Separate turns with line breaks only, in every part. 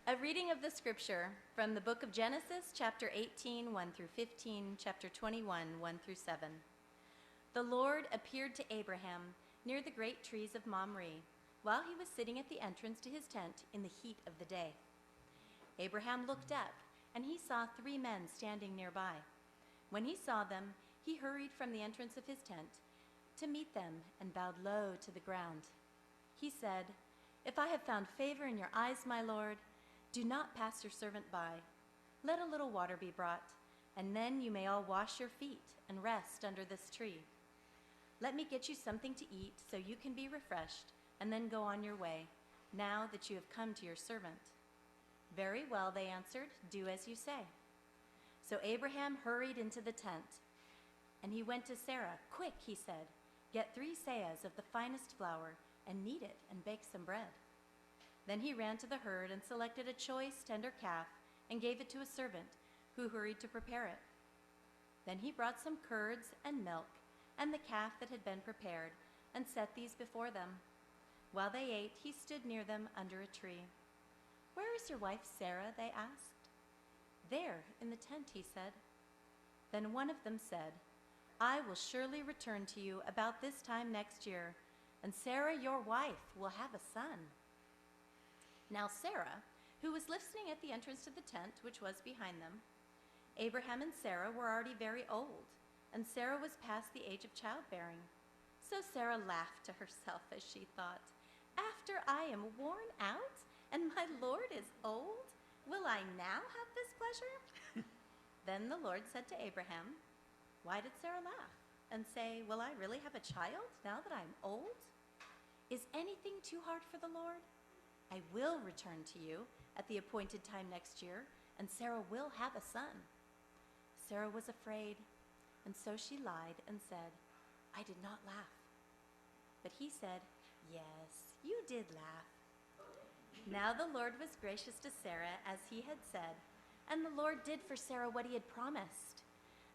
A reading of the scripture from the book of Genesis, chapter 18, 1 through 15, chapter 21, 1 through 7. The Lord appeared to Abraham near the great trees of Mamre, while he was sitting at the entrance to his tent in the heat of the day. Abraham looked up, and he saw 3 men standing nearby. When he saw them, he hurried from the entrance of his tent to meet them and bowed low to the ground. He said, "If I have found favor in your eyes, my Lord, do not pass your servant by. Let a little water be brought, and then you may all wash your feet and rest under this tree. Let me get you something to eat so you can be refreshed, and then go on your way, now that you have come to your servant." "Very well," they answered, "do as you say." So Abraham hurried into the tent, and he went to Sarah. "Quick," he said, "get 3 seahs of the finest flour, and knead it and bake some bread." Then he ran to the herd and selected a choice, tender calf and gave it to a servant, who hurried to prepare it. Then he brought some curds and milk and the calf that had been prepared and set these before them. While they ate, he stood near them under a tree. "Where is your wife Sarah?" they asked. "There, in the tent," he said. Then one of them said, "I will surely return to you about this time next year, and Sarah, your wife, will have a son." Now Sarah, who was listening at the entrance to the tent, which was behind them, Abraham and Sarah were already very old, and Sarah was past the age of childbearing. So Sarah laughed to herself as she thought, "After I am worn out and my Lord is old, will I now have this pleasure?" Then the Lord said to Abraham, "Why did Sarah laugh and say, 'Will I really have a child now that I am old?' Is anything too hard for the Lord? I will return to you at the appointed time next year, and Sarah will have a son." Sarah was afraid, and so she lied and said, "I did not laugh." But he said, "Yes, you did laugh." Now the Lord was gracious to Sarah as he had said, and the Lord did for Sarah what he had promised.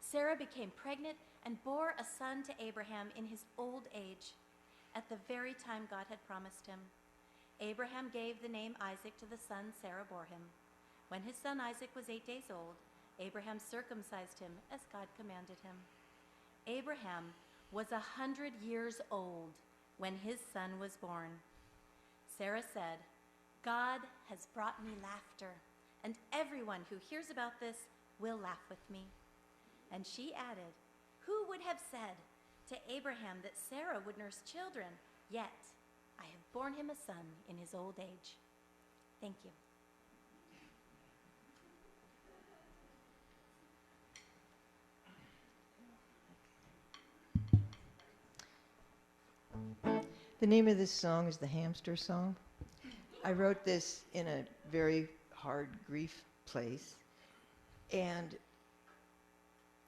Sarah became pregnant and bore a son to Abraham in his old age, at the very time God had promised him. Abraham gave the name Isaac to the son Sarah bore him. When his son Isaac was 8 days old, Abraham circumcised him as God commanded him. Abraham was 100 years old when his son was born. Sarah said, "God has brought me laughter, and everyone who hears about this will laugh with me." And she added, "Who would have said to Abraham that Sarah would nurse children? Yet I have borne him a son in his old age." Thank you.
The name of this song is the Hamster Song. I wrote this in a very hard grief place, and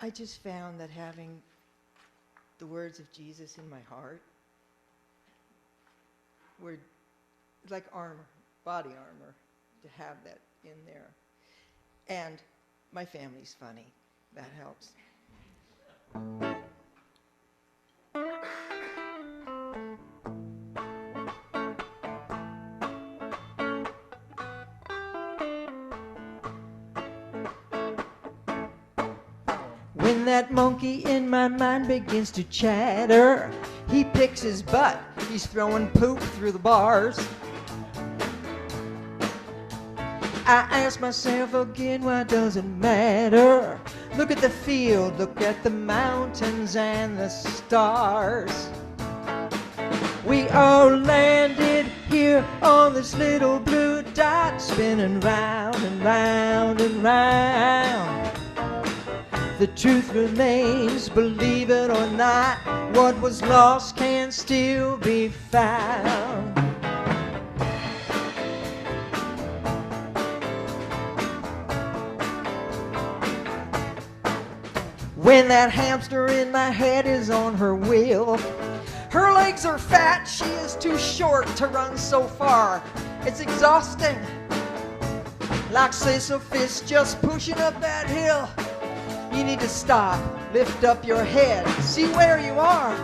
I just found that having the words of Jesus in my heart were like armor, body armor, to have that in there. And my family's funny. That helps. When that monkey in my mind begins to chatter, he picks his butt, he's throwing poop through the bars. I ask myself again, why does it matter? Look at the field, look at the mountains and the stars. We all landed here on this little blue dot, spinning round and round and round. The truth remains, believe it or not, what was lost can still be found. When that hamster in my head is on her wheel, her legs are fat, she is too short to run so far. It's exhausting. Like Sisyphus just pushing up that hill. You need to stop, lift up your head, see where you are.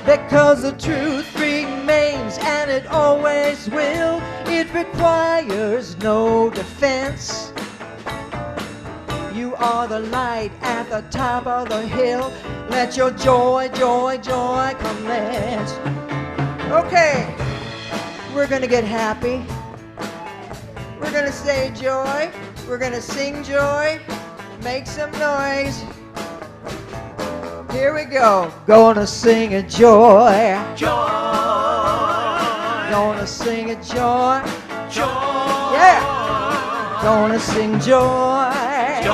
Because the truth remains and it always will. It requires no defense. You are the light at the top of the hill. Let your joy, joy, joy commence. Okay, we're gonna get happy. We're gonna say joy. We're gonna sing joy. Make some noise. Here we go. Gonna sing a joy.
Joy.
Gonna sing a joy.
Joy.
Yeah. Gonna sing joy.
Joy.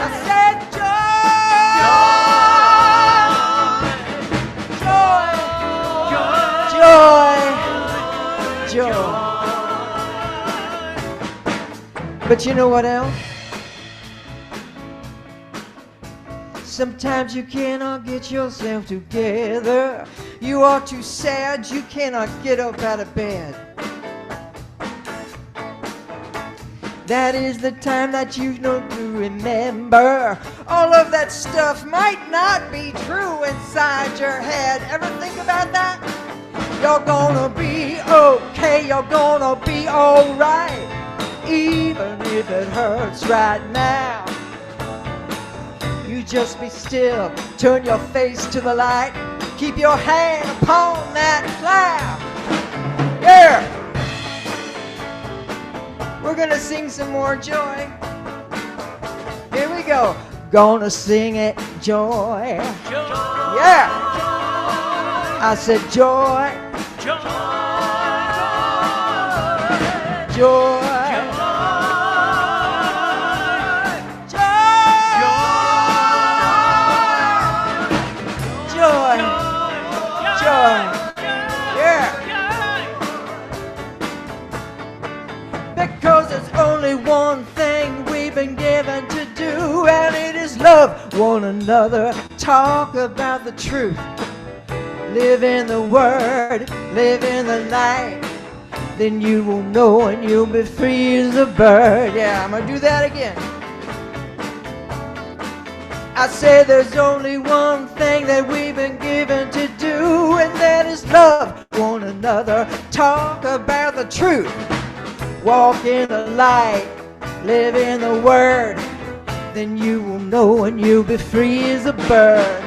I said joy. Joy. Joy. But you know what else? Sometimes you cannot get yourself together. You are too sad, you cannot get up out of bed. That is the time that you know to remember. All of that stuff might not be true inside your head. Ever think about that? You're gonna be okay, you're gonna be alright, even if it hurts right now. You just be still, turn your face to the light, keep your hand upon that cloud. Yeah! We're gonna sing some more joy. Here we go. Gonna sing it joy. Yeah! I said joy. Joy. Because there's only one thing we've been given to do, and it is love one another, talk about the truth, live in the word, live in the light, then you will know and you'll be free as a bird. Yeah, I'm gonna do that again. I said there's only one thing that we've been given to do, and that is love one another, talk about the truth, walk in the light, live in the word, then you will know and you'll be free as a bird.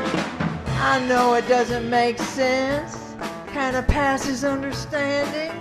I know it doesn't make sense, kind of passes understanding.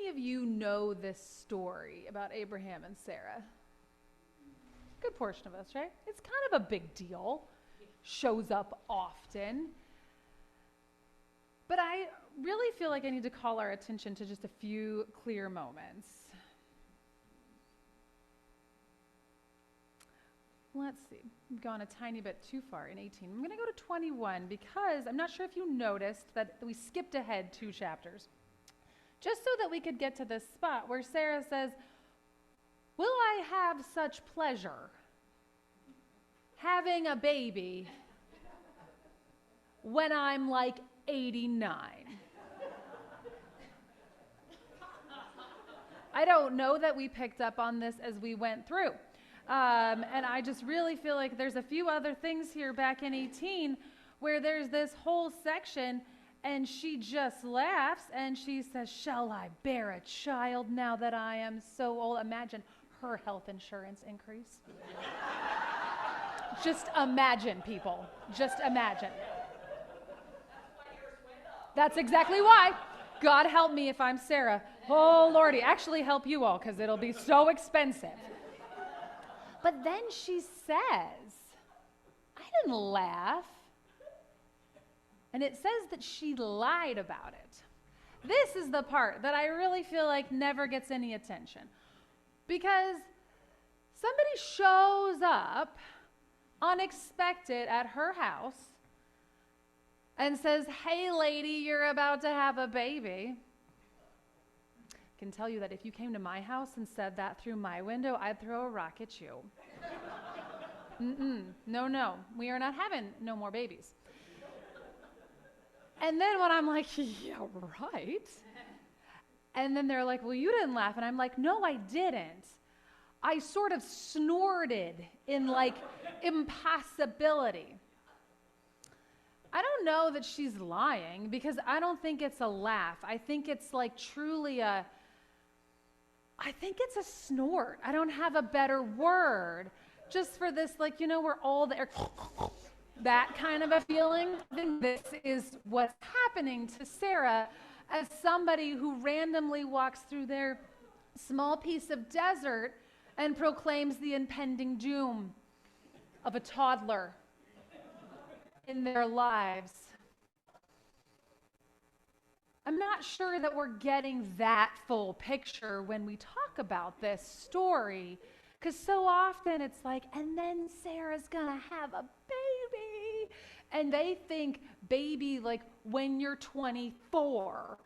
Of you know this story about Abraham and Sarah? Good portion of us, right? It's kind of a big deal. Shows up often. But I really feel like I need to call our attention to just a few clear moments. Let's see. We've gone a tiny bit too far in 18. I'm going to go to 21 because I'm not sure if you noticed that we skipped ahead 2 chapters. Just so that we could get to this spot where Sarah says, "Will I have such pleasure having a baby when I'm like 89? I don't know that we picked up on this as we went through. And I just really feel like there's a few other things here back in 18 where there's this whole section. And she just laughs and she says, "Shall I bear a child now that I am so old?" Imagine her health insurance increase. Just imagine, people. Just imagine. That's exactly why. God help me if I'm Sarah. Oh, Lordy. Actually help you all because it'll be so expensive. But then she says, "I didn't laugh. And it says that she lied about it. This is the part that I really feel like never gets any attention. Because somebody shows up unexpected at her house and says, "Hey lady, you're about to have a baby." I can tell you that if you came to my house and said that through my window, I'd throw a rock at you. No, we are not having no more babies. And then when I'm like, yeah, right. And then they're like, well, you didn't laugh. And I'm like, no, I didn't. I sort of snorted in like impossibility. I don't know that she's lying because I don't think it's a laugh. I think it's like truly I think it's a snort. I don't have a better word just for this, like, we're all there. That kind of a feeling. I think this is what's happening to Sarah as somebody who randomly walks through their small piece of desert and proclaims the impending doom of a toddler in their lives. I'm not sure that we're getting that full picture when we talk about this story, because so often it's like, and then Sarah's gonna have a baby. And they think baby like when you're 24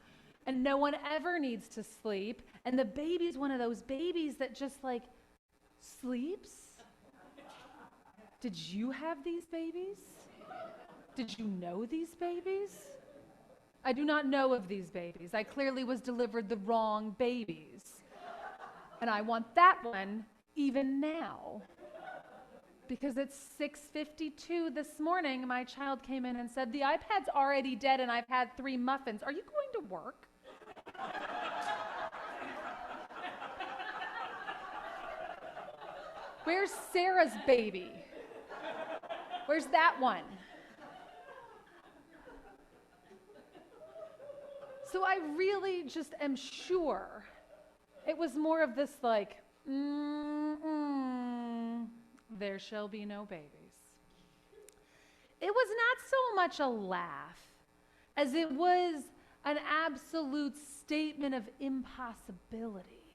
and no one ever needs to sleep. And the baby's one of those babies that just like sleeps. Did you have these babies? Did you know these babies? I do not know of these babies. I clearly was delivered the wrong babies. And I want that one even now. Because it's 6:52 this morning, my child came in and said, the iPad's already dead and I've had 3 muffins. Are you going to work? Where's Sarah's baby? Where's that one? So I really just am sure it was more of this like, there shall be no babies. It was not so much a laugh as it was an absolute statement of impossibility.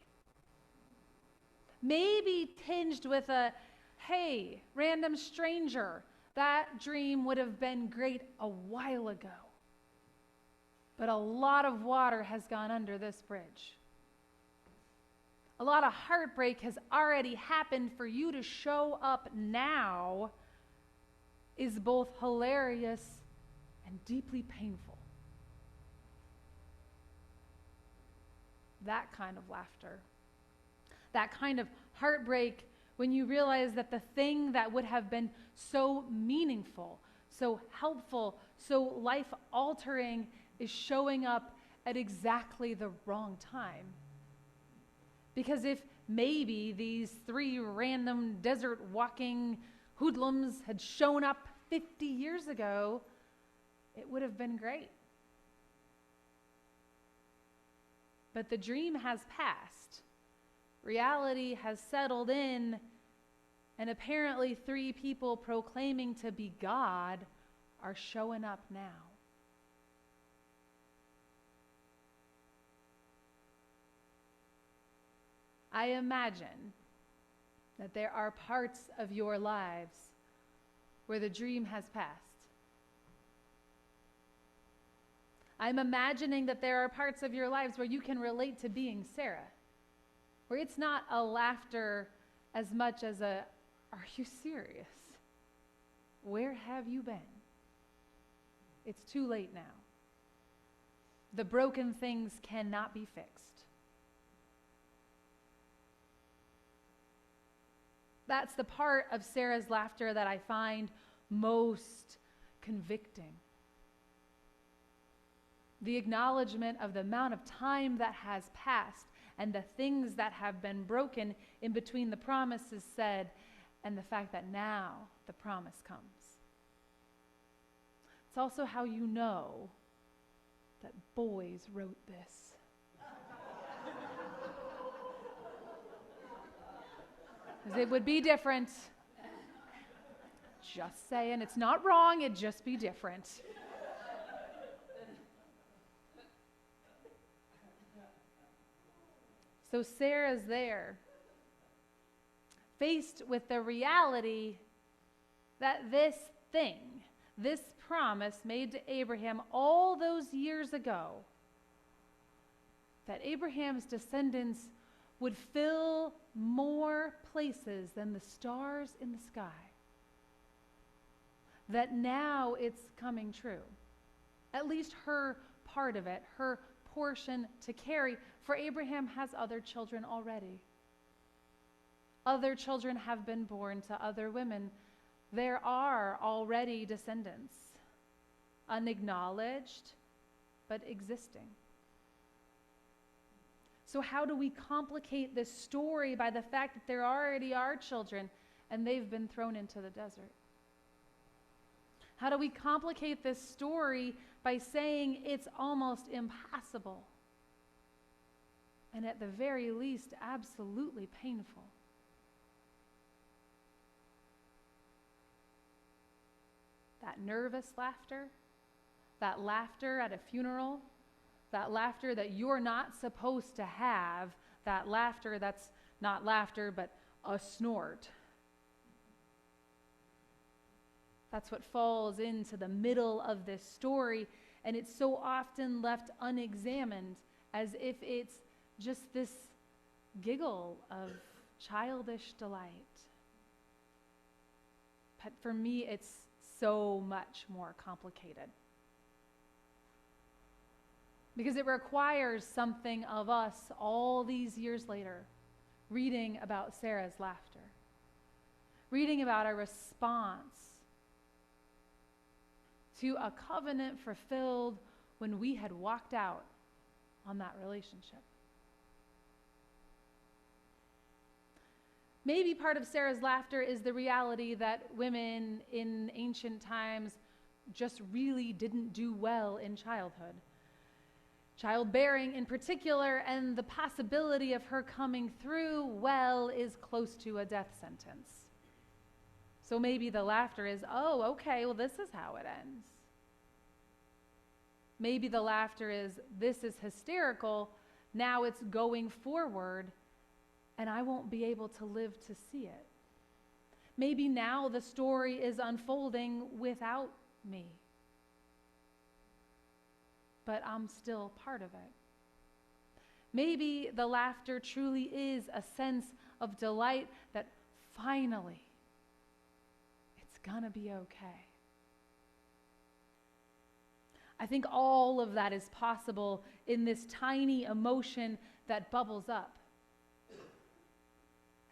Maybe tinged with a, hey, random stranger, that dream would have been great a while ago. But a lot of water has gone under this bridge. A lot of heartbreak has already happened. For you to show up now is both hilarious and deeply painful. That kind of laughter, that kind of heartbreak when you realize that the thing that would have been so meaningful, so helpful, so life-altering is showing up at exactly the wrong time. Because if maybe these 3 random desert walking hoodlums had shown up 50 years ago, it would have been great. But the dream has passed. Reality has settled in, and apparently 3 people proclaiming to be God are showing up now. I imagine that there are parts of your lives where the dream has passed. I'm imagining that there are parts of your lives where you can relate to being Sarah, where it's not a laughter as much as a, are you serious? Where have you been? It's too late now. The broken things cannot be fixed. That's the part of Sarah's laughter that I find most convicting. The acknowledgement of the amount of time that has passed and the things that have been broken in between the promises said and the fact that now the promise comes. It's also how you know that boys wrote this. Because it would be different. Just saying, it's not wrong, it'd just be different. So Sarah's there, faced with the reality that this thing, this promise made to Abraham all those years ago, that Abraham's descendants would fill more places than the stars in the sky. That now it's coming true. At least her part of it, her portion to carry, for Abraham has other children already. Other children have been born to other women. There are already descendants, unacknowledged, but existing. So how do we complicate this story by the fact that there already are children and they've been thrown into the desert? How do we complicate this story by saying it's almost impossible? And at the very least, absolutely painful. That nervous laughter, that laughter at a funeral, that laughter that you're not supposed to have, that laughter that's not laughter but a snort. That's what falls into the middle of this story, and it's so often left unexamined as if it's just this giggle of childish delight. But for me, it's so much more complicated. Because it requires something of us all these years later, reading about Sarah's laughter, reading about a response to a covenant fulfilled when we had walked out on that relationship. Maybe part of Sarah's laughter is the reality that women in ancient times just really didn't do well in childhood. Childbearing in particular, and the possibility of her coming through well is close to a death sentence. So maybe the laughter is, oh, okay, well, this is how it ends. Maybe the laughter is, this is hysterical, now it's going forward, and I won't be able to live to see it. Maybe now the story is unfolding without me, but I'm still part of it. Maybe the laughter truly is a sense of delight that finally it's gonna be okay. I think all of that is possible in this tiny emotion that bubbles up.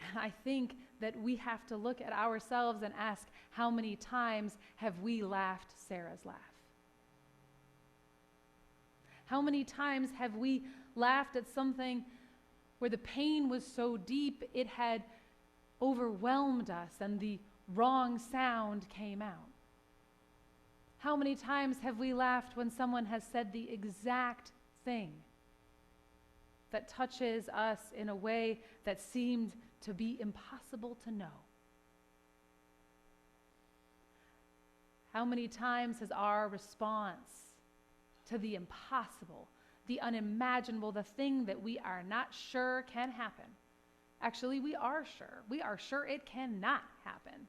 And I think that we have to look at ourselves and ask, how many times have we laughed Sarah's laugh? How many times have we laughed at something where the pain was so deep it had overwhelmed us and the wrong sound came out? How many times have we laughed when someone has said the exact thing that touches us in a way that seemed to be impossible to know? How many times has our response to the impossible, the unimaginable, the thing that we are not sure can happen, actually we are sure it cannot happen,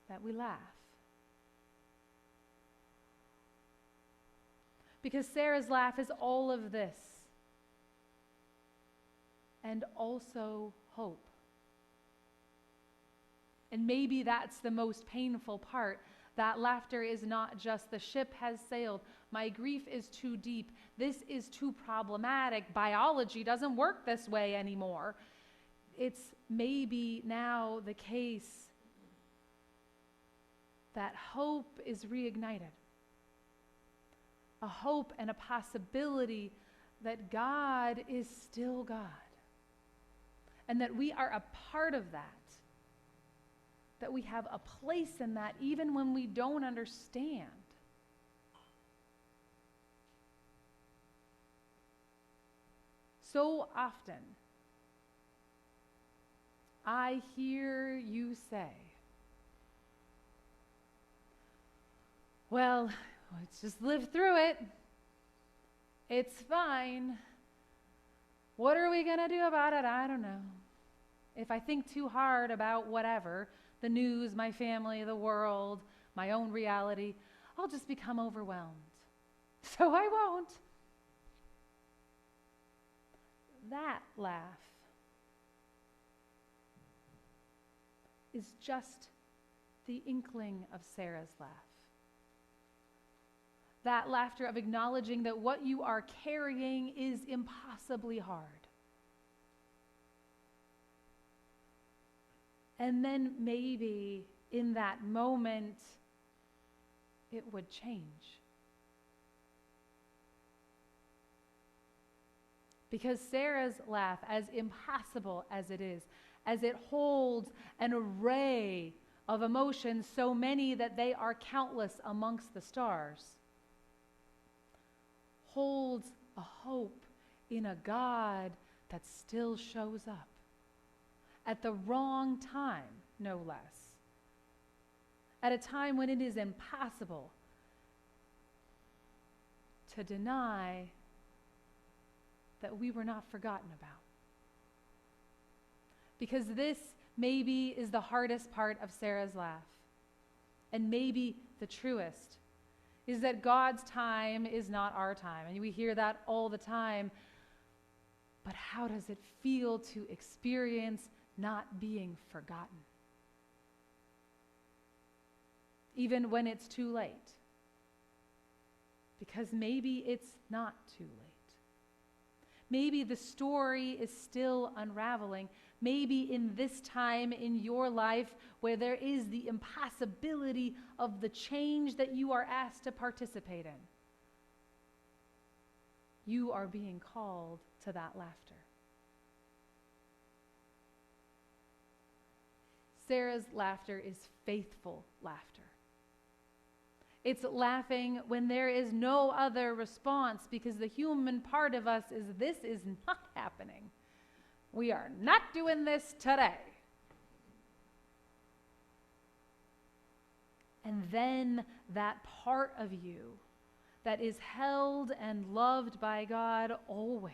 that we laugh? Because Sarah's laugh is all of this, and also hope. And maybe that's the most painful part. That laughter is not just the ship has sailed, my grief is too deep, this is too problematic, biology doesn't work this way anymore. It's maybe now the case that hope is reignited. A hope and a possibility that God is still God. And that we are a part of that. That we have a place in that even when we don't understand. So often, I hear you say, well, let's just live through it. It's fine. What are we going to do about it? I don't know. If I think too hard about whatever, the news, my family, the world, my own reality, I'll just become overwhelmed. So I won't. That laugh is just the inkling of Sarah's laugh. That laughter of acknowledging that what you are carrying is impossibly hard. And then maybe in that moment, it would change. Because Sarah's laugh, as impossible as it is, as it holds an array of emotions, so many that they are countless amongst the stars, holds a hope in a God that still shows up at the wrong time, no less. At a time when it is impossible to deny that we were not forgotten about. Because this maybe is the hardest part of Sarah's laugh, and maybe the truest, is that God's time is not our time. And we hear that all the time. But how does it feel to experience not being forgotten? Even when it's too late. Because maybe it's not too late. Maybe the story is still unraveling. Maybe in this time in your life where there is the impossibility of the change that you are asked to participate in, you are being called to that laughter. Sarah's laughter is faithful laughter. It's laughing when there is no other response, because the human part of us is, this is not happening. We are not doing this today. And then that part of you that is held and loved by God always,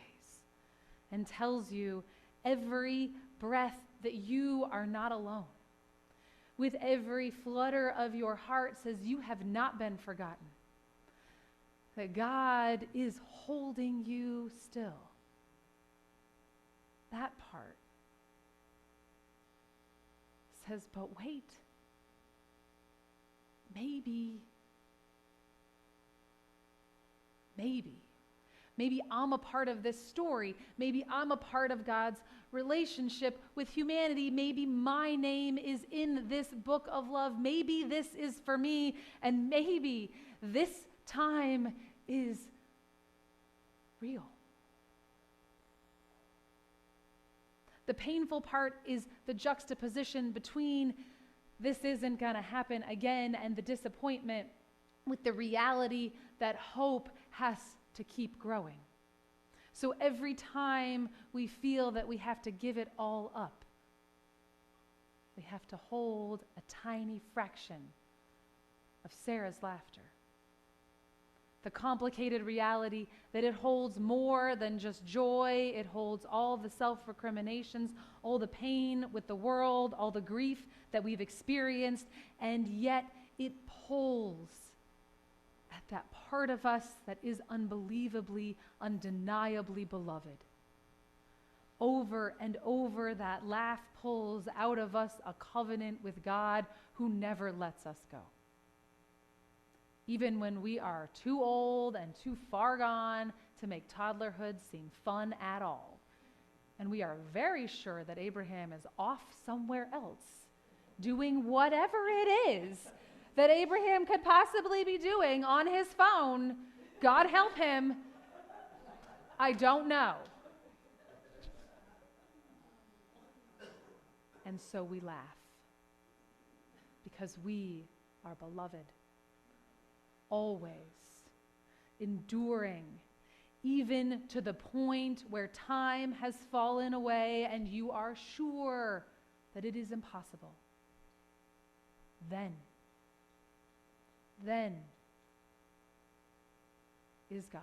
and tells you every breath that you are not alone, with every flutter of your heart, says you have not been forgotten, that God is holding you still. That part says, but wait, maybe I'm a part of this story. Maybe I'm a part of God's relationship with humanity. Maybe my name is in this book of love. Maybe this is for me, and maybe this time is real. The painful part is the juxtaposition between this isn't going to happen again and the disappointment, with the reality that hope has to keep growing. So every time we feel that we have to give it all up, we have to hold a tiny fraction of Sarah's laughter. The complicated reality that it holds more than just joy. It holds all the self-recriminations, all the pain with the world, all the grief that we've experienced, and yet it pulls at that part of us that is unbelievably, undeniably beloved. Over and over, that laugh pulls out of us a covenant with God who never lets us go. Even when we are too old and too far gone to make toddlerhood seem fun at all. And we are very sure that Abraham is off somewhere else, doing whatever it is that Abraham could possibly be doing on his phone. God help him. I don't know. And so we laugh, because we are beloved. Always enduring, even to the point where time has fallen away and you are sure that it is impossible. Then is God.